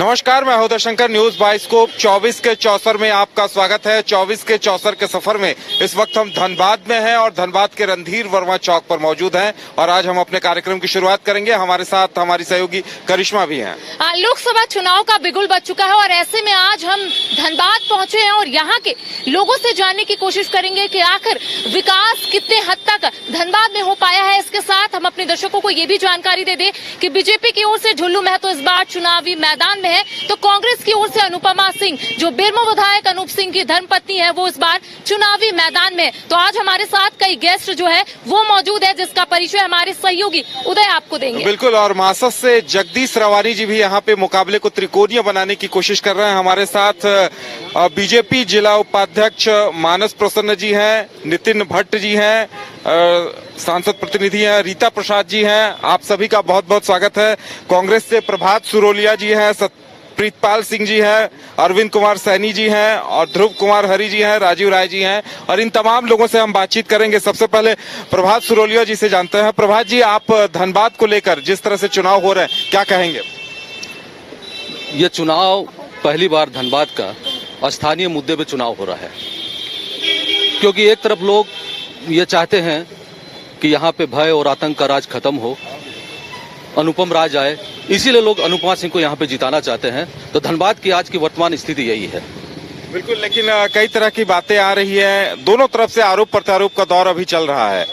नमस्कार, मैं हूं शंकर। न्यूज बाइस्कोप 24 के चौसर में आपका स्वागत है। 24 के चौसर के सफर में इस वक्त हम धनबाद में हैं और धनबाद के रणधीर वर्मा चौक पर मौजूद हैं और आज हम अपने कार्यक्रम की शुरुआत करेंगे। हमारे साथ हमारी सहयोगी करिश्मा भी हैं। लोकसभा चुनाव का बिगुल बज चुका है और ऐसे में आज हम धनबाद पहुंचे हैं और यहाँ के लोगों से जानने की कोशिश करेंगे कि आखिर विकास कितने हद तक धनबाद में हो पाया है। इसके साथ हम अपने दर्शकों को ये भी जानकारी दे दें कि बीजेपी की ओर से ढुल्लू महतो इस बार चुनावी मैदान में है, तो कांग्रेस की ओर से अनुपमा सिंह, जो बेरमो विधायक अनूप सिंह की धर्मपत्नी है, वो इस बार चुनावी मैदान में है। तो आज हमारे साथ कई गेस्ट जो है वो मौजूद है, जिसका परिचय हमारे सहयोगी उदय आपको देंगे। बिल्कुल, और मासस से जगदीश रवानी जी भी यहाँ पे मुकाबले को त्रिकोणीय बनाने की कोशिश कर रहे हैं। हमारे साथ बीजेपी जिला उपाध्यक्ष मानस प्रसन्न जी हैं, नितिन भट्ट जी हैं, सांसद प्रतिनिधि हैं, रीता प्रसाद जी हैं। आप सभी का बहुत बहुत स्वागत है। कांग्रेस से प्रभात सुरोलिया जी हैं, प्रीतपाल सिंह जी हैं, अरविंद कुमार सैनी जी हैं और ध्रुव कुमार हरि जी हैं, राजीव राय जी हैं और इन तमाम लोगों से हम बातचीत करेंगे। सबसे पहले प्रभात सुरोलिया जी से जानते हैं। प्रभात जी, आप धनबाद को लेकर जिस तरह से चुनाव हो रहे हैं, क्या कहेंगे? ये चुनाव पहली बार धनबाद का स्थानीय मुद्दे पे चुनाव हो रहा है, क्योंकि एक तरफ लोग ये चाहते हैं कि यहाँ पे भय और आतंक का राज खत्म हो, अनुपम राज आए, इसीलिए लोग अनुपमा सिंह को यहाँ पे जिताना चाहते हैं। तो धनबाद की आज की वर्तमान स्थिति यही है। बिल्कुल, लेकिन कई तरह की बातें आ रही है, दोनों तरफ से आरोप प्रत्यारोप का दौर अभी चल रहा है,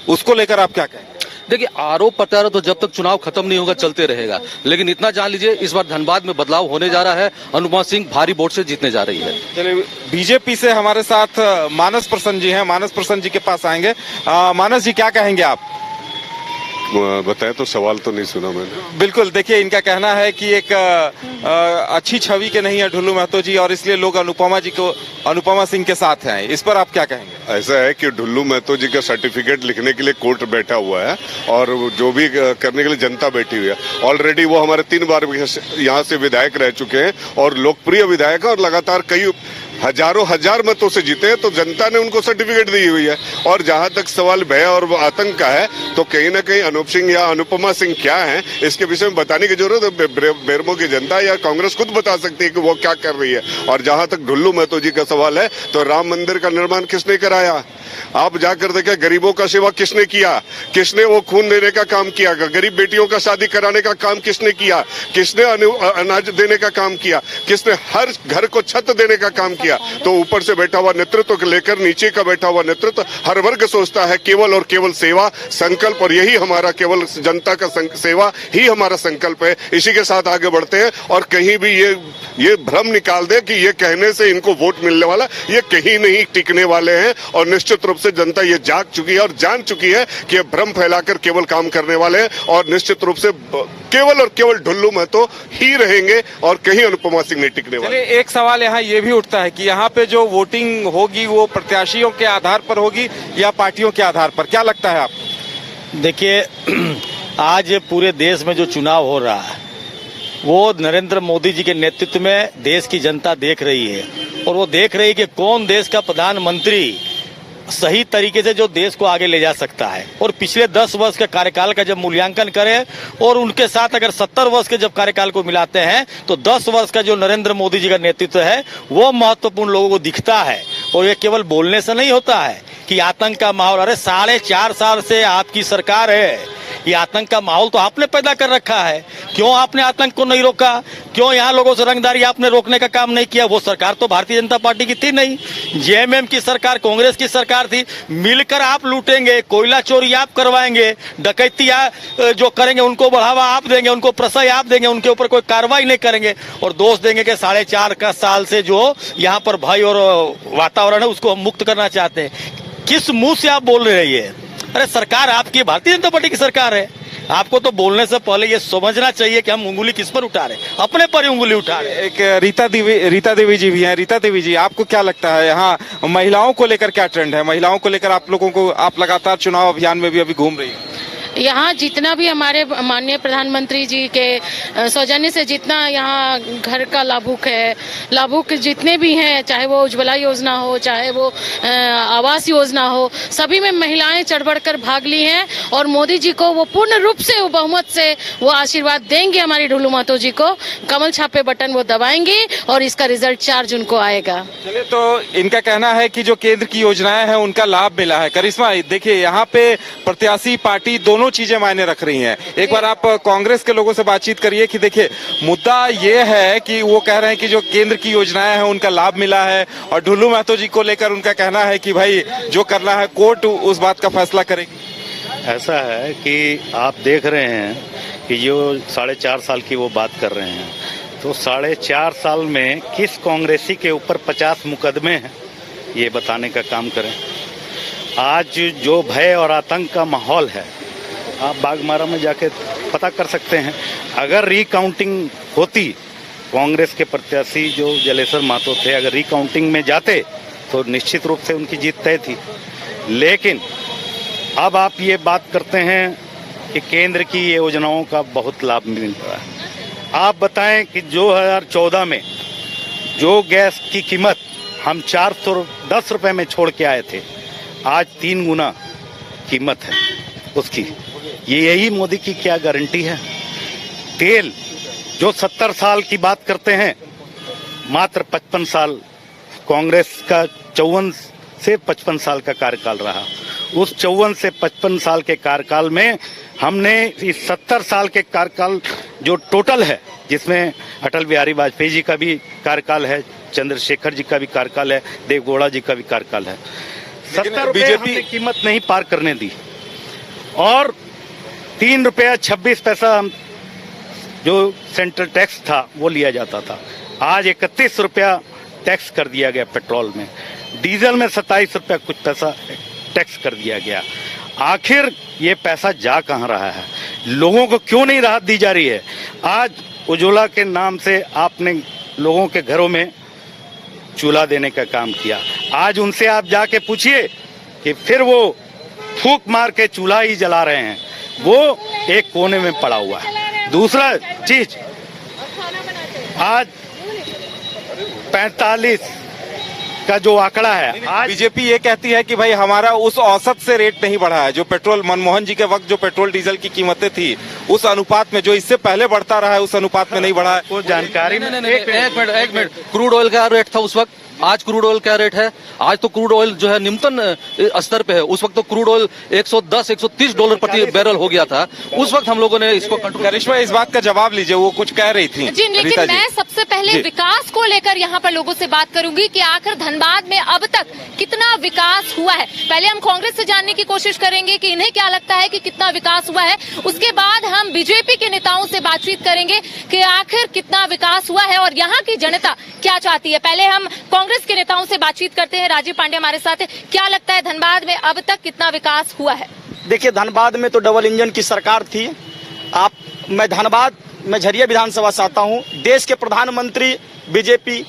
उसको लेकर आप क्या कहें? देखिए, आरोप प्रत्यारोप तो जब तक चुनाव खत्म नहीं होगा चलते रहेगा, लेकिन इतना जान लीजिए इस बार धनबाद में बदलाव होने जा रहा है। अनुपमा सिंह भारी वोट से जीतने जा रही है। चलिए, बीजेपी से हमारे साथ मानस प्रसन्न जी हैं। मानस प्रसन्न जी के पास आएंगे। मानस जी, क्या कहेंगे आप? बताए तो सवाल तो नहीं सुना मैंने। बिल्कुल, देखिए, इनका कहना है कि एक अच्छी छवि के नहीं है ढुल्लू महतो जी और इसलिए लोग अनुपमा सिंह के साथ हैं। इस पर आप क्या कहेंगे? ऐसा है कि ढुल्लू महतो जी का सर्टिफिकेट लिखने के लिए कोर्ट बैठा हुआ है और जो भी करने के लिए जनता बैठी हुई है। ऑलरेडी वो हमारे 3 बार यहाँ से विधायक रह चुके हैं और लोकप्रिय विधायक है और लगातार कई हजारों हजार मतों से जीते हैं, तो जनता ने उनको सर्टिफिकेट दी हुई है। और जहां तक सवाल भय और आतंक का है, तो कहीं ना कहीं अनूप सिंह या अनुपमा सिंह क्या है, इसके विषय में बताने की जरूरत है। बेरमो की जनता या कांग्रेस खुद बता सकती है कि वो क्या कर रही है। और जहां तक ढुल्लू महतो जी का सवाल है, तो राम मंदिर का निर्माण किसने कराया? आप जाकर देखें, गरीबों का सेवा किसने किया? किसने वो खून देने का काम किया? गरीब बेटियों का शादी कराने का काम किसने किया? किसने अनाज देने का काम किया? किसने हर घर को छत देने का काम किया? तो ऊपर से बैठा हुआ नेतृत्व को लेकर नीचे का बैठा हुआ नेतृत्व, हर वर्ग सोचता है केवल और केवल सेवा, संकल्प, और यही हमारा केवल जनता का सेवा ही हमारा संकल्प है। इसी के साथ आगे बढ़ते हैं और कहीं भी ये भ्रम निकाल दे कि ये कहने से इनको वोट मिलने वाला, ये कहीं नहीं टिकने वाले हैं। और निश्चित रूप से जनता ये जाग चुकी है और जान चुकी है कि ये भ्रम फैलाकर केवल काम करने वाले हैं और निश्चित रूप से केवल और केवल ढुल्लू महतो ही रहेंगे और कहीं अनुपमा सिंह नहीं टिकने वाले। एक सवाल यहाँ ये भी उठता है कि यहाँ पे जो वोटिंग होगी वो प्रत्याशियों के आधार पर होगी या पार्टियों के आधार पर, क्या लगता है आप? देखिए, आज पूरे देश में जो चुनाव हो रहा है वो नरेंद्र मोदी जी के नेतृत्व में देश की जनता देख रही है और वो देख रही है कि कौन देश का प्रधानमंत्री सही तरीके से जो देश को आगे ले जा सकता है। और पिछले 10 वर्ष के कार्यकाल का जब मूल्यांकन करें और उनके साथ अगर 70 वर्ष के जब कार्यकाल को मिलाते हैं, तो 10 वर्ष का जो नरेंद्र मोदी जी का नेतृत्व है वो महत्वपूर्ण लोगों को दिखता है। और ये केवल बोलने से नहीं होता है कि आतंक का माहौल, अरे 4.5 साल से आपकी सरकार है, ये आतंक का माहौल तो आपने पैदा कर रखा है। क्यों आपने आतंक को नहीं रोका? क्यों यहाँ लोगों से रंगदारी आपने रोकने का काम नहीं किया? वो सरकार तो भारतीय जनता पार्टी की थी नहीं, जेएमएम की सरकार, कांग्रेस की सरकार थी। मिलकर आप लूटेंगे, कोयला चोरी आप करवाएंगे, डकैती जो करेंगे उनको बढ़ावा आप देंगे, उनको प्रशय आप देंगे, उनके ऊपर कोई कार्रवाई नहीं करेंगे और दोष देंगे कि 4.5 साल से जो यहाँ पर भय और वातावरण है उसको हम मुक्त करना चाहते हैं। किस मुंह से आप बोल रहे हैं? अरे सरकार आपकी भारतीय जनता पार्टी की सरकार है। आपको तो बोलने से पहले ये समझना चाहिए कि हम उंगली किस पर उठा रहे हैं, अपने पर ही उंगली उठा रहे हैं। एक रीता देवी जी भी हैं। रीता देवी जी, आपको क्या लगता है यहाँ महिलाओं को लेकर क्या ट्रेंड है? महिलाओं को लेकर आप लोगों को, आप लगातार चुनाव अभियान में भी अभी घूम रही हैं। यहाँ जितना भी हमारे माननीय प्रधानमंत्री जी के सौजन्य से जितना यहाँ घर का लाभुक जितने भी हैं, चाहे वो उज्ज्वला योजना हो, चाहे वो आवास योजना हो, सभी में महिलाएं चढ़ बढ़ कर भाग ली हैं और मोदी जी को वो पूर्ण रूप से, वो बहुमत से वो आशीर्वाद देंगे। हमारी ढुलू मातो जी को कमल छापे बटन वो दबाएंगे और इसका रिजल्ट 4 जून को आएगा। चलिए, तो इनका कहना है कि जो केंद्र की योजनाएं हैं उनका लाभ मिला है। करिश्मा, देखिए यहाँ पे प्रत्याशी पार्टी दोनों चीजें मायने रख रही हैं। एक बार आप कांग्रेस के लोगों से बातचीत करिए कि देखिए मुद्दा ये है कि वो कह रहे हैं कि जो केंद्र की योजनाएं हैं उनका लाभ मिला है, और ढुल्लू महतो जी को लेकर उनका कहना है कि भाई जो करना है कोर्ट उस बात का फैसला करेगी। ऐसा है कि आप देख रहे हैं कि जो 4.5 साल की वो बात कर रहे हैं, तो 4.5 साल में किस कांग्रेसी के ऊपर 50 मुकदमे हैं, ये बताने का काम करें। आज जो भय और आतंक का माहौल है, आप बागमारा में जाके पता कर सकते हैं। अगर रिकाउंटिंग होती, कांग्रेस के प्रत्याशी जो जलेश्वर महतो थे, अगर रिकाउंटिंग में जाते तो निश्चित रूप से उनकी जीत तय थी। लेकिन अब आप ये बात करते हैं कि केंद्र की योजनाओं का बहुत लाभ मिल रहा है। आप बताएं कि 2014 में जो गैस की कीमत हम 410 रुपए में छोड़ के आए थे, आज 3 गुना कीमत है उसकी। यही मोदी की क्या गारंटी है? तेल जो 70 साल की बात करते हैं, मात्र 55 साल कांग्रेस का 54 से 55 साल का कार्यकाल रहा। उस 54 से 55 साल के कार्यकाल में हमने इस 70 साल के कार्यकाल जो टोटल है, जिसमें अटल बिहारी वाजपेयी जी का भी कार्यकाल है, चंद्रशेखर जी का भी कार्यकाल है, देवगौड़ा जी का भी कार्यकाल है, 70 रुपए हमने कीमत नहीं पार करने दी। और 3 रुपया 26 पैसा जो सेंट्रल टैक्स था वो लिया जाता था, आज 31 रुपया टैक्स कर दिया गया पेट्रोल में। डीजल में 27 रुपया कुछ पैसा टैक्स कर दिया गया। आखिर ये पैसा जा कहाँ रहा है? लोगों को क्यों नहीं राहत दी जा रही है? आज उज्ज्वला के नाम से आपने लोगों के घरों में चूल्हा देने का काम किया। आज उनसे आप जाके पूछिए कि फिर वो फूंक मार के चूल्हा ही जला रहे हैं, वो एक कोने में पड़ा हुआ है। दूसरा चीज, आज 45 का जो आंकड़ा है, आज बीजेपी ये कहती है कि भाई हमारा उस औसत से रेट नहीं बढ़ा है। जो पेट्रोल, मनमोहन जी के वक्त जो पेट्रोल डीजल की कीमतें थी उस अनुपात में, जो इससे पहले बढ़ता रहा है उस अनुपात में नहीं बढ़ा है। वो जानकारी नहीं, एक मिनट, क्रूड ऑयल का रेट था उस वक्त, आज क्रूड ऑयल क्या रेट है? आज तो क्रूड ऑयल जो है निम्नतम स्तर पे है। उस वक्त तो क्रूड ऑयल $110-130 प्रति बैरल हो गया था। उस वक्त हम लोगों ने इसको कंट्रोल। करिश्मा, इस बात का जवाब लीजिए, वो कुछ कह रही थी। जी, लेकिन मैं सबसे पहले विकास को लेकर यहाँ पर लोगों से बात करूंगी कि आखिर धनबाद में अब तक कितना विकास हुआ है। पहले हम कांग्रेस से जानने की कोशिश करेंगे कि इन्हें क्या लगता है कि कितना विकास हुआ है, उसके बाद हम बीजेपी के नेताओं से बातचीत करेंगे कि आखिर कितना विकास हुआ है और यहाँ की जनता क्या चाहती है। पहले हम कांग्रेस के नेताओं से बातचीत करते हैं। राजीव पांडे हमारे साथ है। क्या लगता है धनबाद में अब तक कितना विकास हुआ है? देखिए, धनबाद में तो डबल इंजन की सरकार थी। मैं धनबाद में झरिया विधानसभा से आता हूँ। देश के प्रधानमंत्री बीजेपी,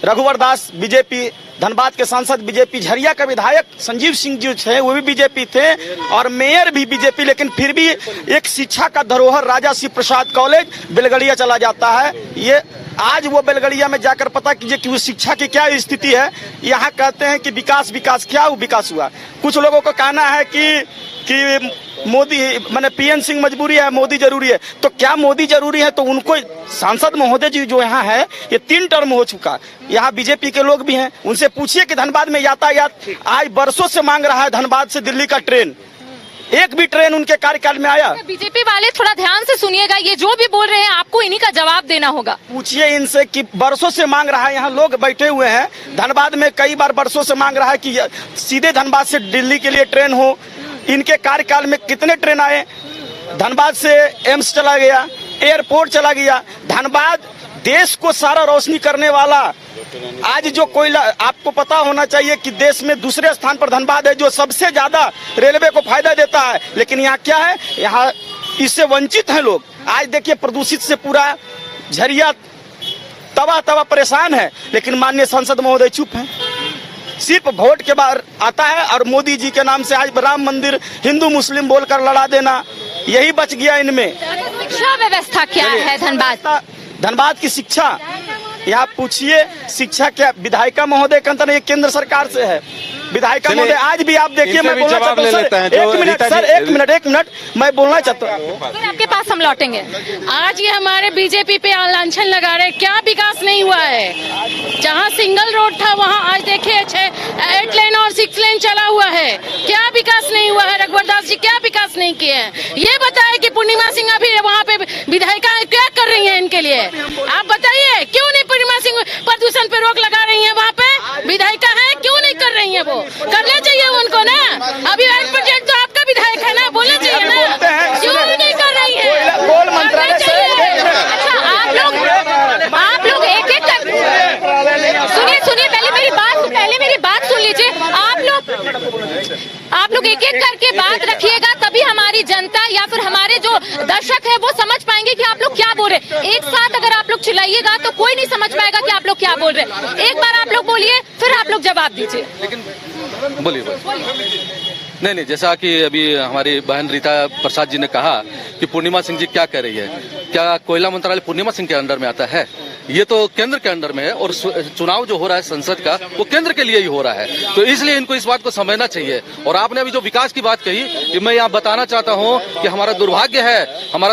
रघुवर दास बीजेपी, धनबाद के सांसद बीजेपी, झरिया का विधायक संजीव सिंह जी थे वो भी बीजेपी थे, और मेयर भी बीजेपी। लेकिन फिर भी एक शिक्षा का धरोहर राजा शिव प्रसाद कॉलेज बेलगड़िया चला जाता है। ये आज वो बेलगड़िया में जाकर पता कीजिए कि उस शिक्षा की क्या स्थिति है। यहाँ कहते हैं कि विकास विकास, क्या विकास हुआ? कुछ लोगों को कहना है कि मोदी माने पीएन सिंह मजबूरी है, मोदी जरूरी है। तो क्या मोदी जरूरी है? तो उनको सांसद महोदय जी जो यहाँ है, ये 3 टर्म हो चुका। यहाँ बीजेपी के लोग भी हैं, उनसे पूछिए कि धनबाद में यातायात आज बरसों से मांग रहा है, धनबाद से दिल्ली का ट्रेन, एक भी ट्रेन उनके कार्यकाल में आया? बीजेपी वाले थोड़ा ध्यान से सुनिएगा, ये जो भी बोल रहे हैं आपको इन्हीं का जवाब देना होगा। पूछिए इनसे कि बरसों से मांग रहा है, यहाँ लोग बैठे हुए हैं धनबाद में, कई बार बरसों से मांग रहा है कि सीधे धनबाद से दिल्ली के लिए ट्रेन हो। इनके कार्यकाल में कितने ट्रेन आए? धनबाद से एम्स चला गया, एयरपोर्ट चला गया। धनबाद देश को सारा रोशनी करने वाला, आज जो कोयला, आपको पता होना चाहिए कि देश में दूसरे स्थान पर धनबाद है जो सबसे ज्यादा रेलवे को फायदा देता है। लेकिन यहाँ क्या है? यहाँ इससे वंचित हैं लोग। आज देखिए, प्रदूषित से पूरा झरिया तवा परेशान है, लेकिन माननीय सांसद महोदय चुप हैं। सिर्फ वोट के बाद आता है और मोदी जी के नाम से आज राम मंदिर हिंदू मुस्लिम बोलकर लड़ा देना, यही बच गया इनमें। शिक्षा व्यवस्था क्या है धनबाद? धनबाद की शिक्षा, यहाँ पूछिए शिक्षा क्या, विधायिका महोदय का अंतर ये केंद्र सरकार से है। विधायिका महोदय आज भी आप देखिए, मैं बोलना चाहता हूँ सर, एक मिनट सर, एक मिनट मैं बोलना चाहता हूँ। फिर आपके पास हम लौटेंगे। आज ये हमारे बीजेपी पे लांछन लगा रहे, क्या विकास नहीं हुआ है? जहाँ सिंगल रोड था वहाँ आज देखिए 8 लेन और 6 लेन चला हुआ है। क्या विकास नहीं हुआ है? रघुवर दास जी क्या विकास नहीं किए हैं? ये बताए कि पूर्णिमा सिंह अभी वहाँ पे विधायिका क्या कर रही है इनके लिए? आप बताइए, क्यों नहीं पूर्णिमा सिंह प्रदूषण पे रोक लगा रही है? वहाँ पे विधायिका है, क्यों नहीं कर रही है? वो करना चाहिए उनको ना। अभी 8% तो आपका विधायक है ना, बोलना चाहिए ना, क्यों नहीं कर रही है? कोल मंत्रालय से अच्छा, आप लोग एक एक कर सुनिए, पहले मेरी बात सुन लीजिए। आप लोग एक एक करके बात रखिएगा, तभी हमारी जनता या फिर हमारे जो दर्शक है वो समझ पाएंगे कि आप लोग क्या बोल रहे हैं। एक साथ अगर आप लोग चिल्लाइएगा तो कोई नहीं समझ पाएगा कि आप लोग क्या बोल रहे हैं। एक बार आप लोग बोलिए, फिर आप लोग जवाब दीजिए। बोलिए। नहीं, जैसा कि अभी हमारी बहन रीता प्रसाद जी ने कहा कि पूर्णिमा सिंह जी क्या कह रही है, क्या कोयला मंत्रालय पूर्णिमा सिंह के अंडर में आता है? ये तो केंद्र के अंडर में है, और चुनाव जो हो रहा है संसद का वो केंद्र के लिए ही हो रहा है। तो इसलिए इनको इस बात को समझना चाहिए। और आपने अभी जो विकास की बात कही, कि मैं यहाँ बताना चाहता हूँ कि हमारा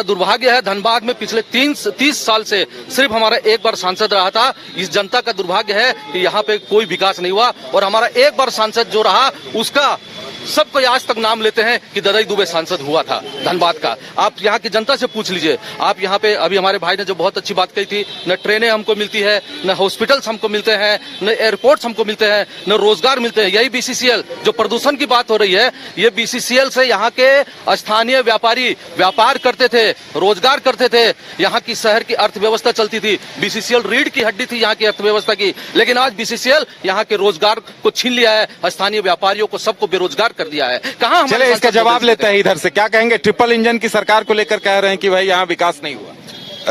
दुर्भाग्य है धनबाद में पिछले 30 साल से सिर्फ हमारा एक बार सांसद रहा था। इस जनता का दुर्भाग्य है कि यहाँ पे कोई विकास नहीं हुआ, और हमारा एक बार सांसद जो रहा उसका सबको आज तक नाम लेते हैं कि ददई दुबे सांसद हुआ था धनबाद का। आप यहाँ की जनता से पूछ लीजिए। आप यहाँ पे अभी हमारे भाई ने जो बहुत अच्छी बात कही थी, न ट्रेनें हमको मिलती है, न हॉस्पिटल्स हमको मिलते हैं, न एयरपोर्ट्स हमको मिलते हैं, न रोजगार मिलते हैं। यही बीसीसीएल जो प्रदूषण की बात हो रही है, ये बीसीसीएल से यहाँ के स्थानीय व्यापारी व्यापार करते थे, रोजगार करते थे, यहाँ की शहर की अर्थव्यवस्था चलती थी। बीसीसीएल रीढ़ की हड्डी थी यहाँ की अर्थव्यवस्था की, लेकिन आज बीसीसीएल यहाँ के रोजगार को छीन लिया है, स्थानीय व्यापारियों को सबको बेरोजगार कर दिया है। कहाँ चले इसका जवाब लेते हैं इधर से। क्या कहेंगे ट्रिपल इंजन की सरकार को लेकर? कह रहे हैं कि भाई यहाँ विकास नहीं हुआ।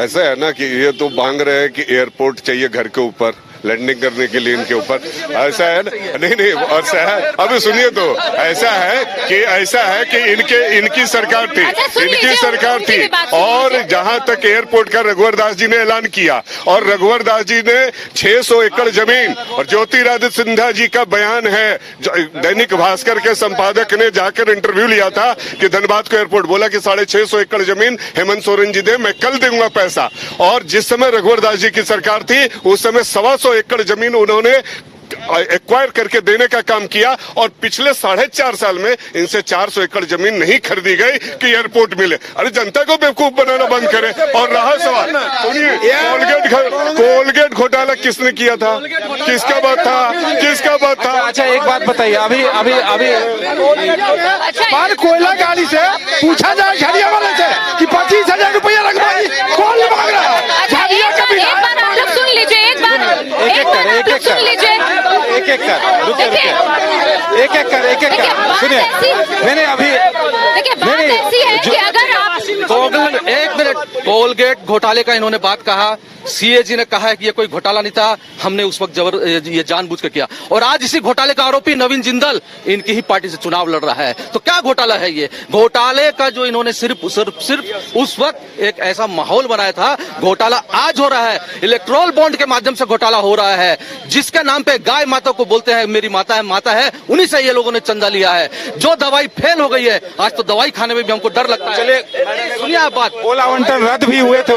ऐसा है ना कि ये तो मांग रहे हैं कि एयरपोर्ट चाहिए घर के ऊपर लैंडिंग करने के लिए इनके ऊपर। ऐसा है ना, नहीं ऐसा है, अभी सुनिए तो, ऐसा है कि इनकी सरकार थी, इनकी सरकार थी। और जहां तक एयरपोर्ट का रघुवर दास जी ने ऐलान किया, और रघुवर दास जी ने 600 एकड़ जमीन, और ज्योतिरादित्य सिंधिया जी का बयान है, दैनिक भास्कर के संपादक ने जाकर इंटरव्यू लिया था कि धनबाद को एयरपोर्ट, बोला कि 650 एकड़ जमीन हेमंत सोरेन जी दे, मैं कल दूंगा पैसा। और जिस समय रघुवर दास जी की सरकार थी उस समय 125 एकड़ जमीन उन्होंने एक्वायर करके देने का काम किया, और पिछले 4.5 साल में इनसे 400 एकड़ जमीन नहीं खरीदी गई कि एयरपोर्ट मिले। अरे जनता को बेवकूफ बनाना बंद करें। और रहा सवाल, सुनिए, कोलगेट घोटाला किसने किया था? किसका बात था? अच्छा एक बात बताइए, अभी कोयला गाड़ी से पूछा जाए झरिया वाले से कि 25,000 रुपया रखवा दी, कौन मांग रहा है? झरिया का एक बार आप लोग सुन लीजिए, एक बार आप लोग सुन लीजिए। एक एक कर सुनिए। मैंने अभी देखिए बात ऐसी है कि अगर आप एक मिनट, कोलगेट घोटाले का इन्होंने बात कहा, सीएजी ने कहा है कि ये कोई घोटाला नहीं था, हमने उस वक्त ये जानबूझ कर किया। और आज इसी घोटाले का आरोपी नवीन जिंदल इनकी ही पार्टी से चुनाव लड़ रहा है। तो क्या घोटाला है ये? घोटाले का जो इन्होंने सिर्फ उस वक्त एक ऐसा माहौल बनाया था, घोटाला आज हो रहा है। इलेक्ट्रोल बॉन्ड के माध्यम से घोटाला हो रहा है, जिसके नाम पे गाय माता को बोलते हैं मेरी माता है, उन्हीं से ये लोगों ने चंदा लिया है। जो दवाई फेल हो गई है, आज तो दवाई खाने में भी हमको डर लगता है। चलिए सुनिए आप बात, कोल आवंटन रद्द भी हुए थे,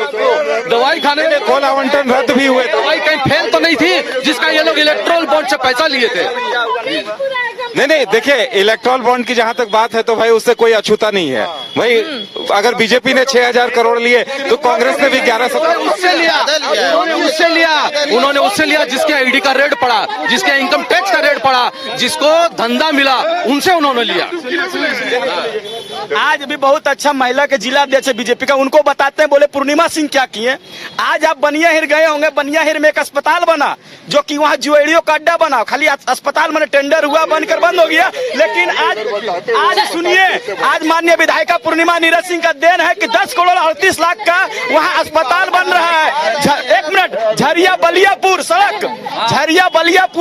दवाई खाने में कोल आवंटन रद्द भी हुए थे, दवाई कहीं फेल तो नहीं थी जिसका ये लोग इलेक्ट्रोल बॉन्ड से पैसा लिए थे। नहीं देखिए, इलेक्ट्रोल बॉन्ड की जहां तक बात है तो भाई उससे कोई अछूता नहीं है भाई। अगर बीजेपी ने 6,000 करोड़ लिए तो कांग्रेस ने भी 1100 उन्होंने उससे लिया जिसके आईडी का रेड पड़ा, जिसके इनकम टैक्स का रेड पड़ा, जिसको धंधा मिला, उनसे उन्होंने लिया। आज भी बहुत अच्छा महिला के जिला अध्यक्ष बीजेपी का, उनको बताते हैं, बोले पूर्णिमा सिंह क्या किए। आज आप बनियाहिर गए होंगे, बनियाहिर में एक अस्पताल बना जो कि वहाँ जुएड़ियों का अड्डा बना, खाली अस्पताल में टेंडर हुआ, बनकर बंद हो गया। लेकिन आज सुनिए, आज माननीय विधायिका पूर्णिमा नीरज सिंह का देन है कि 10 करोड़ 38 लाख का वहाँ अस्पताल बन रहा है। एक मिनट, झरिया बलियापुर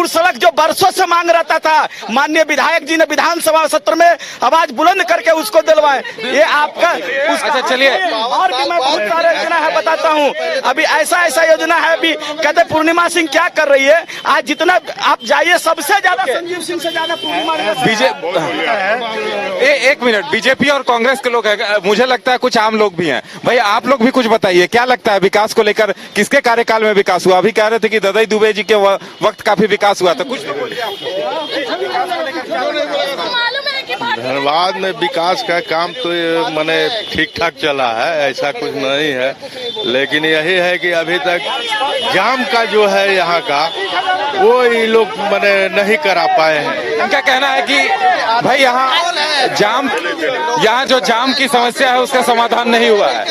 सड़क जो बरसों से मांग रहता था, माननीय विधायक जी ने विधानसभा सत्र में आवाज बुलंद करके उसको दिलवाए। ये आपका अच्छा चलिए, और भी मैं बहुत सारे योजना है बताता हूँ। अभी ऐसा योजना है, अभी कहते पूर्णिमा सिंह क्या कर रही है। आज जितना आप जाइए सबसे ज्यादा संजीव सिंह से ज्यादा पूर्णिमा एक मिनट, बीजेपी और कांग्रेस के लोग हैं, मुझे लगता है कुछ आम लोग भी हैं। भाई आप लोग भी कुछ बताइए, क्या लगता है विकास को लेकर, किसके कार्यकाल में विकास हुआ? अभी कह रहे थे कि ददई दुबे जी के वक्त काफी विकास हुआ था, कुछ धनबाद में विकास का काम तो माने ठीक ठाक चला है, ऐसा कुछ नहीं है। लेकिन यही है कि अभी तक जाम का जो है यहाँ का वो ये लोग माने नहीं करा पाए हैं। इनका कहना है कि भाई यहाँ जो जाम की समस्या है उसका समाधान नहीं हुआ है।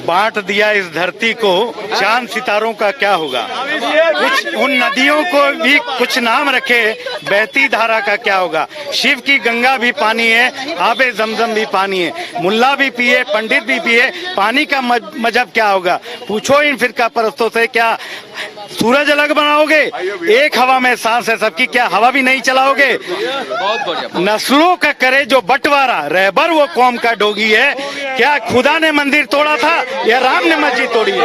बांट दिया इस धरती को, चांद सितारों का क्या होगा? कुछ उन नदियों को भी कुछ नाम रखे, बहती धारा का क्या होगा? शिव की गंगा भी पानी है, आबे जमजम भी पानी है, मुल्ला भी पिए, पंडित भी पिए, पानी का मजहब क्या होगा? पूछो इन फिरका परस्तों से, क्या सूरज अलग बनाओगे? एक हवा में सांस है सबकी, क्या हवा भी नहीं चलाओगे? बहुत बढ़िया। नस्लों का करे जो बंटवारा, रहबर वो कौम का डोगी है। क्या खुदा ने मंदिर तोड़ा था या राम ने मस्जिद तोड़ी है?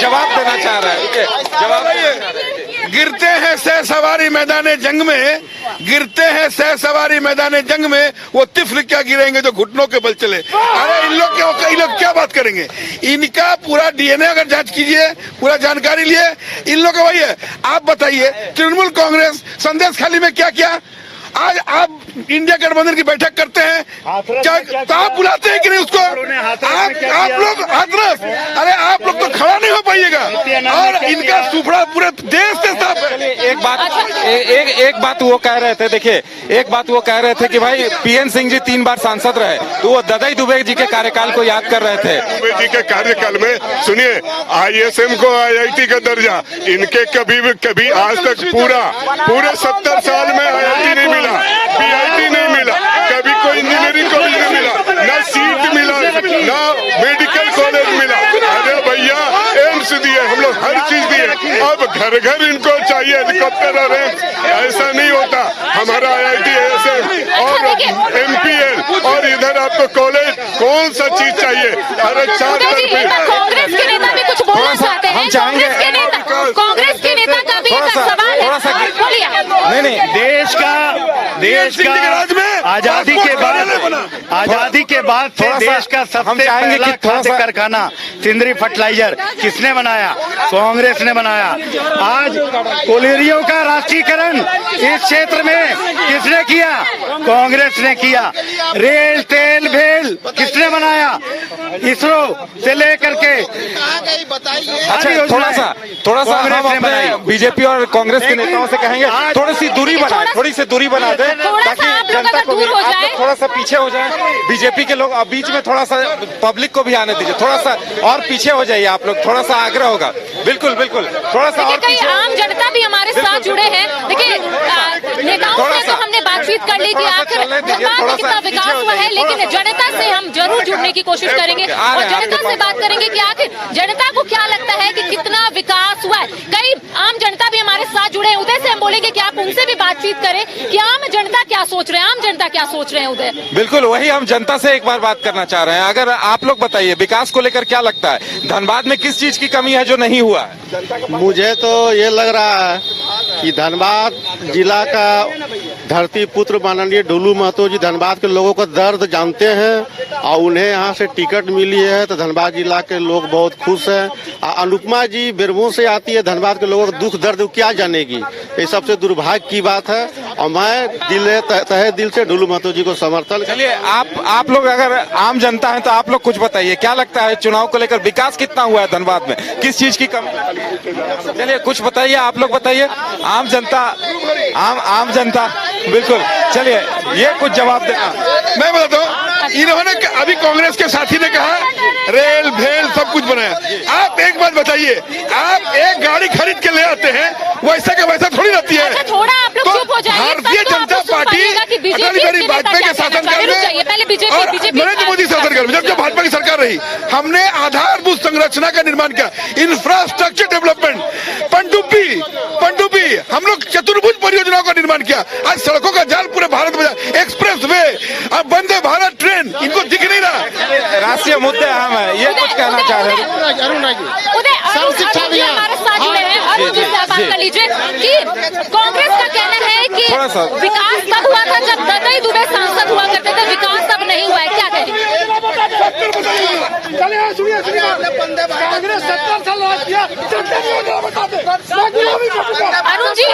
जवाब देना चाह रहा है, जवाब। गिरते हैं सह सवारी मैदान जंग में, गिरते हैं सह सवारी मैदान जंग में, वो तिफल क्या गिरेंगे जो घुटनों के बल चले। अरे इन लोग क्या बात करेंगे? इनका पूरा डीएनए अगर जांच कीजिए, पूरा जानकारी लिए, इन लोग का वही है। आप बताइए तृणमूल कांग्रेस संदेश खाली में क्या किया? आज आप इंडिया गठबंधन की बैठक करते हैं, क्या तो आप बुलाते हैं कि नहीं उसको? आप लोग हाथरस, अरे आप लोग तो खड़ा नहीं हो पाइएगा। और इनका सुपड़ा पूरे देश से साफ है। एक बात वो कह रहे थे, देखिए एक बात वो कह रहे थे कि भाई पीएन सिंह जी 3 बार सांसद रहे, तो वो ददई दुबे जी के कार्यकाल को याद कर रहे थे। दुबे जी के कार्यकाल में सुनिए, ISM को IIT का दर्जा, इनके कभी आज तक पूरे 70 साल में IIT नहीं मिला, PIT नहीं मिला, कभी कोई इंजीनियरिंग कॉलेज नहीं मिला, ना सीट मिला, ना मेडिकल कॉलेज मिला। अरे भैया एम्स दिए हम लोग, हर चीज दिए। अब घर घर इनको चाहिए हेलीकॉप्टर और एम्स, ऐसा नहीं होता। हमारा IIT ISM और MPL और इधर आपको कॉलेज, कौन सा चीज चाहिए? अरे 4 कांग्रेस के नेता भी कुछ बोलना चाहते हैं। कांग्रेस के नेता का भी एक सवाल है, बोलिए। नहीं, देश का आजादी के बाद से देश का सबसे पहला खाद्य कारखाना सिंदरी फर्टिलाइजर किसने बनाया? कांग्रेस ने बनाया। आज कोलेरियों का राष्ट्रीयकरण इस क्षेत्र में किसने किया? कांग्रेस ने किया। रेल तेल भेल किसने बनाया? इसरो से लेकर के। अच्छा थोड़ा सा हम अपने बीजेपी और कांग्रेस के नेताओं से कहेंगे थोड़ी सी दूरी बना दे, ताकि जनता को थोड़ा सा पीछे हो जाए। बीजेपी के लोग बीच में थोड़ा सा पब्लिक को भी आने दीजिए, थोड़ा सा और पीछे हो जाइए आप लोग, थोड़ा सा आग्रह होगा। बिल्कुल थोड़ा सा और पीछे। आम जनता भी हमारे साथ जुड़े हैं। देखिए नेताओं से तो हमने बातचीत कर ली कि आखिर धनबाद में कितना विकास हुआ है, लेकिन जनता से हम जरूर जुड़ने की कोशिश करेंगे और जनता से बात करेंगे कि आखिर जनता को क्या लगता है कि कितना विकास हुआ है। कई आम जनता भी हमारे साथ जुड़े हैं। उदय से हम बोलेंगे कि आप उनसे भी बातचीत करें कि आम जनता क्या सोच रहे हैं, आम जनता क्या सोच रहे हैं। उदय, बिल्कुल वही हम जनता से एक बार बात करना चाह रहे हैं। अगर आप लोग बताइए विकास को लेकर क्या लगता है, धनबाद में किस चीज की कमी है जो नहीं हुआ है? मुझे तो ये लग रहा है कि धनबाद जिला का धरती पुत्र माननीय डुलू महतो जी धनबाद के लोगों का दर्द जानते हैं और उन्हें यहाँ से टिकट मिली है तो धनबाद जिला के लोग बहुत खुश हैं। अनुपमा जी बिरभूम से आती है, धनबाद के लोगों का दुख दर्द क्या जानेगी? ये सबसे दुर्भाग्य की बात है और मैं तहे दिल से डुलू महतो जी को समर्थन। चलिए आप लोग अगर आम जनता है तो आप लोग कुछ बताइए, क्या लगता है चुनाव को लेकर विकास कितना हुआ है धनबाद में, किस चीज की कमी? चलिए कुछ बताइए, आप लोग बताइए, आम जनता बिल्कुल। चलिए ये कुछ जवाब देना। मैं बताता हूँ, इन्होंने अभी कांग्रेस के साथी ने कहा रेल भेल सब कुछ बनाया। आप एक बात बताइए, आप एक गाड़ी खरीद के ले आते हैं, वैसा का वैसा थोड़ी रहती है। अच्छा, थोड़ा आप लोग चुप हो जाइए। भारतीय जनता पार्टी अटल बिहारी वाजपेयी के शासनकाल में पहले बीजेपी और नरेंद्र मोदी शासनकाल में जब भाजपा की सरकार रही, हमने आधारभूत संरचना का निर्माण किया, इंफ्रास्ट्रक्चर डेवलपमेंट, पनडुब्बी, हम लोग चतुर्भुज परियोजनाओं का निर्माण किया। आज सड़कों का जाल पूरे भारत में, एक्सप्रेस वे, अब वंदे भारत ट्रेन, इनको दिख नहीं रहा। राष्ट्रीय मुद्दे अहम है, ये कुछ कहना चाह रहे हैं। हमारे साथ में है, अरुण जी से बात कर लीजिए कि कांग्रेस का कहना है कि विकास तब हुआ था जब ददई दुबे सांसद हुआ करते थे, विकास अब नहीं हुआ है, क्या कहेंगे? अरुण जी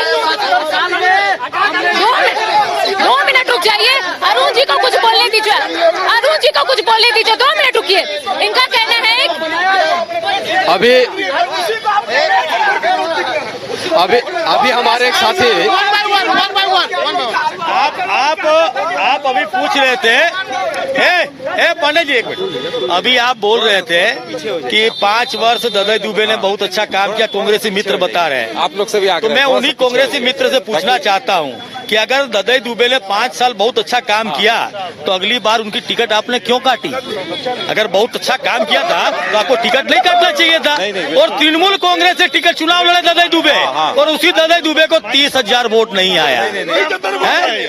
2 मिनट रुक जाइए, अरुण जी को कुछ बोलने दीजिए, अरुण जी को कुछ बोलने दीजिए, 2 मिनट रुकिए। इनका कहना है अभी हमारे एक साथी आप अभी पूछ रहे थे, पंडित जी एक मिनट, अभी आप बोल रहे थे कि 5 वर्ष ददई दुबे ने बहुत अच्छा काम किया, कांग्रेसी मित्र बता रहे हैं। आप लोग से भी आगे, तो मैं उन्हीं कांग्रेसी मित्र से पूछना चाहता हूं कि अगर ददई दुबे ने 5 साल बहुत अच्छा काम किया तो अगली बार उनकी टिकट आपने क्यों काटी? अगर बहुत अच्छा काम किया था तो आपको टिकट नहीं काटना चाहिए था। और तृणमूल कांग्रेस से टिकट चुनाव लड़े ददई दुबे, और उसी ददई दुबे को 30,000 वोट नहीं आया है।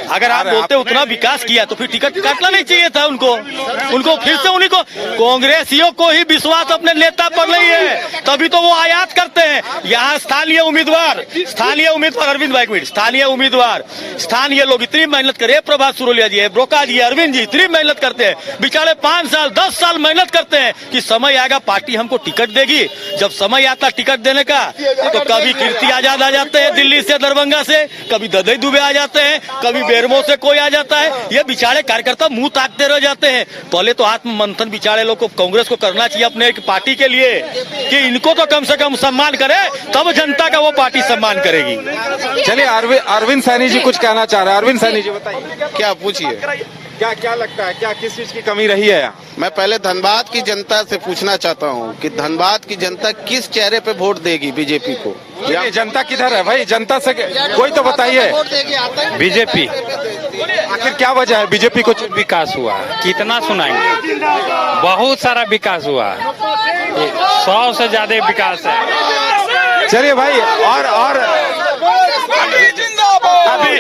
अगर आप बोलते उतना विकास किया तो फिर टिकट काटना नहीं चाहिए था उनको फिर से उन्हीं को, कांग्रेसियों को ही विश्वास अपने नेता पर नहीं है, तभी तो वो आयात करते हैं। यहाँ स्थानीय उम्मीदवार अरविंद भाई, एक मिनट, स्थानीय लोग इतनी मेहनत करे, प्रभात सुरोलिया जी है, ब्रोका जी, अरविंद जी इतनी मेहनत करते हैं, बेचारे 5 साल 10 साल मेहनत करते हैं कि समय आएगा पार्टी हमको टिकट देगी। जब समय आता टिकट देने का तो कभी कीर्ति आजाद आ जाते हैं दिल्ली से, दरभंगा से, कभी ददई दुबे आ जाते हैं, कभी बेरमो से कोई आ जाता है। ये बेचारे कार्यकर्ता मुंह ताकते रह जाते हैं। पहले तो आत्म मंथन बेचारे लोग को, कांग्रेस को करना चाहिए अपने एक पार्टी के लिए कि इनको तो कम से कम सम्मान करे, तब जनता का वो पार्टी सम्मान करेगी। चलिए अरविंद सैनी जी कुछ कहना चाह रहे हैं। अरविंद सैनी जी बताइए, क्या पूछिए, क्या लगता है, क्या किस चीज की कमी रही है यहाँ? मैं पहले धनबाद की जनता से पूछना चाहता हूं कि धनबाद की जनता किस चेहरे पे वोट देगी बीजेपी को? ये जनता किधर है भाई? जनता से कोई तो बताइए। बीजेपी, आखिर क्या वजह है बीजेपी को? विकास हुआ, कितना सुनाएंगे, बहुत सारा विकास हुआ, 100 से ज्यादा विकास है। चलिए भाई, और अभी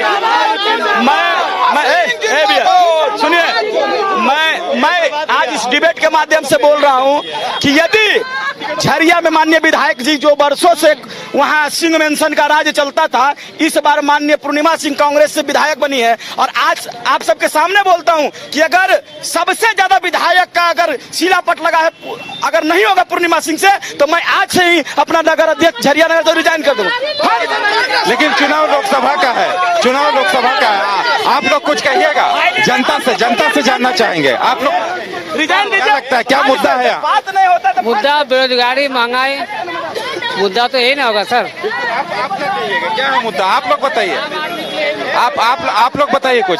सुनिए, मैं आज इस डिबेट के माध्यम से बोल रहा हूं कि यदि झरिया में माननीय विधायक जी जो वर्षों से वहां सिंह मेंशन का राज चलता था, इस बार माननीय पूर्णिमा सिंह कांग्रेस से विधायक बनी है, और आज आप सबके सामने बोलता हूं कि अगर सबसे ज्यादा विधायक का अगर शिलापट लगा है, अगर नहीं होगा पूर्णिमा सिंह से, तो मैं आज से ही अपना नगर अध्यक्ष झरिया नगर से रिजाइन कर दूंगा। लेकिन चुनाव लोकसभा का है, आप लोग कुछ कहिएगा, जनता से जानना चाहेंगे आप लोग। रिजाइन क्या लगता है, क्या मुद्दा है यहाँ? बात नहीं होता तो मुद्दा बेरोजगारी, महंगाई, मुद्दा तो यही ना होगा सर। आप क्या कहिएगा, क्या है मुद्दा? आप लोग बताइए, आप लोग बताइए कुछ।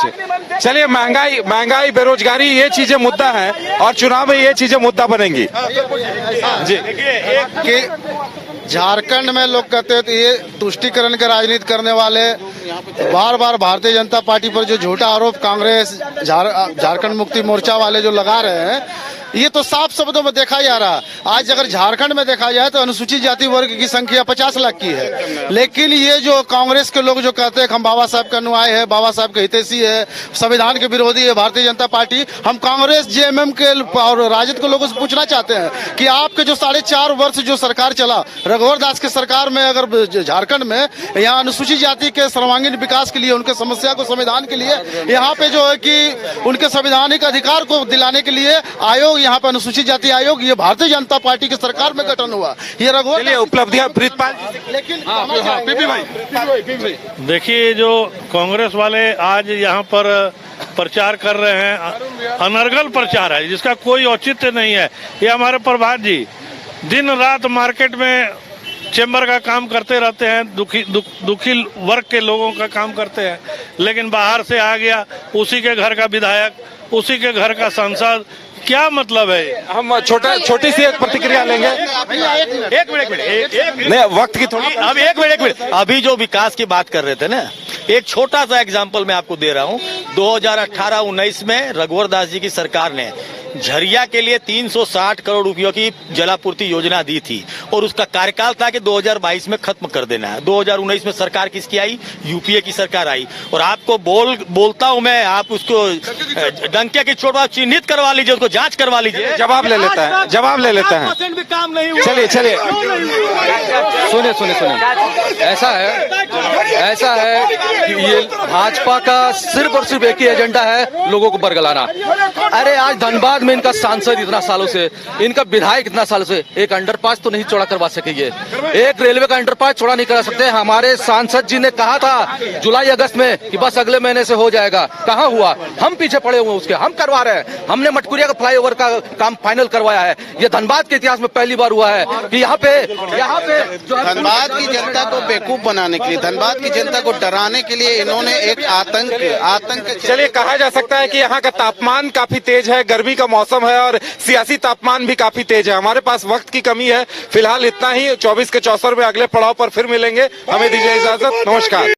चलिए, महंगाई, बेरोजगारी, ये चीजें मुद्दा है, और चुनाव में ये चीजें मुद्दा बनेंगी। जी, झारखंड में लोग कहते थे ये तुष्टीकरण का राजनीति करने वाले बार बार भारतीय जनता पार्टी पर जो झूठा आरोप कांग्रेस, झारखंड मुक्ति मोर्चा वाले जो लगा रहे हैं, ये तो साफ शब्दों में देखा जा रहा है। आज अगर झारखंड में देखा जाए तो अनुसूचित जाति वर्ग की संख्या 50 लाख की है, लेकिन ये जो कांग्रेस के लोग जो कहते हैं हम बाबा साहब का अनुयायी है, बाबा साहब के हितैषी है, संविधान के विरोधी है भारतीय जनता पार्टी, हम कांग्रेस, जेएमएम के और राजद के लोगों से पूछना चाहते हैं कि आपके जो 4.5 वर्ष जो सरकार चला, रघुवर दास के सरकार में, अगर झारखंड में यहाँ अनुसूचित जाति के सर्वांगीण विकास के लिए, उनके समस्या को समाधान के लिए, यहाँ पे जो है कि उनके संवैधानिक अधिकार को दिलाने के लिए आयोग, यहाँ पे अनुसूचित जाति आयोग, ये भारतीय जनता पार्टी की सरकार में गठन हुआ। ये रघुवर उपलब्धियां प्रीतपाल, लेकिन देखिए, जो कांग्रेस वाले आज यहाँ पर प्रचार कर रहे हैं, अनर्गल प्रचार है जिसका कोई औचित्य नहीं है। ये हमारे प्रभात जी दिन रात मार्केट में चेंबर का काम करते रहते हैं, दुखी वर्ग के लोगों का काम करते हैं, लेकिन बाहर से आ गया उसी के घर का विधायक, उसी के घर का सांसद, क्या मतलब है? हम छोटी सी एक प्रतिक्रिया लेंगे। एक मिनट, वक्त की थोड़ी, अब एक मिनट, अभी जो विकास की बात कर रहे थे ना, एक छोटा सा एग्जांपल मैं आपको दे रहा हूँ। 2018-19 में रघुवर दास जी की सरकार ने झरिया के लिए 360 करोड़ रुपयों की जलापूर्ति योजना दी थी और उसका कार्यकाल था कि 2022 में खत्म कर देना है। 2019 में सरकार किसकी आई? यूपीए की सरकार आई। और आपको बोलता हूं मैं, आप उसको डंके की चोट आप चिन्हित करवा लीजिए, उसको जांच करवा लीजिए। जवाब ले लेता है, जवाब ले लेता है। भी काम नहीं हुआ। चलिए चलिए, सुनिए, ऐसा है कि ये भाजपा का सिर्फ और सिर्फ एक ही एजेंडा है, लोगों को बरगलाना। अरे आज धनबाद में इनका सांसद इतना सालों से, इनका विधायक इतना सालों से एक अंडरपास तो नहीं चौड़ा करवा सकेंगे, एक रेलवे का अंडरपास चौड़ा नहीं करा सकते। हमारे सांसद जी ने कहा था जुलाई अगस्त में कि बस अगले महीने से हो जाएगा, कहाँ हुआ? हम पीछे पड़े हुए उसके, हम करवा रहे हैं। हमने मटकुरिया का फ्लाईओवर का काम फाइनल करवाया है। ये धनबाद के इतिहास में पहली बार हुआ है कि यहाँ पे धनबाद की जनता को बेवकूफ बनाने के लिए, धनबाद की जनता को डराने के लिए इन्होंने एक आतंक चलिए, कहा जा सकता है कि यहाँ का तापमान काफी तेज है, गर्मी का मौसम है और सियासी तापमान भी काफी तेज है। हमारे पास वक्त की कमी है, फिलहाल इतना ही। 24 के 74 में अगले पड़ाव पर फिर मिलेंगे। हमें दीजिए इजाजत, नमस्कार।